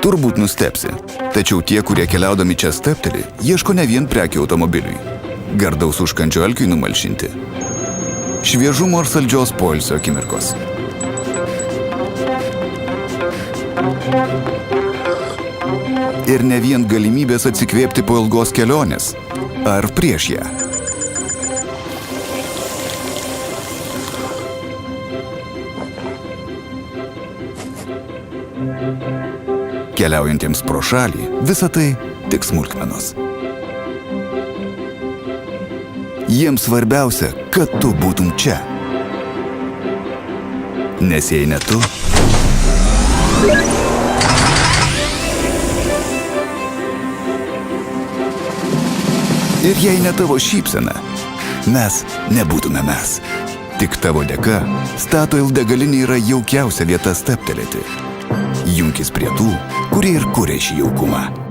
Turbūt nustepsi, tačiau tie, kurie keliaudami čia stepteli, ieško ne vien prekių automobiliui. Gardaus užkandžio alkiui numalšinti. Šviežumo ar saldžios poilsio akimirkos. Ir ne vien galimybės atsikvėpti po ilgos kelionės. Ar prieš ją. Keliaujantiems pro šalį, visa tai tik smulkmenos. Jiems svarbiausia, kad tu būtum čia. Nes jei ne tu, ir jei ne tavo šypsena, mes nebūtume mes. Tik tavo dėka Statoil degalinė yra jaukiausia vieta steptelėti. Junkis prie tų, kurie ir kuria šį jaukumą.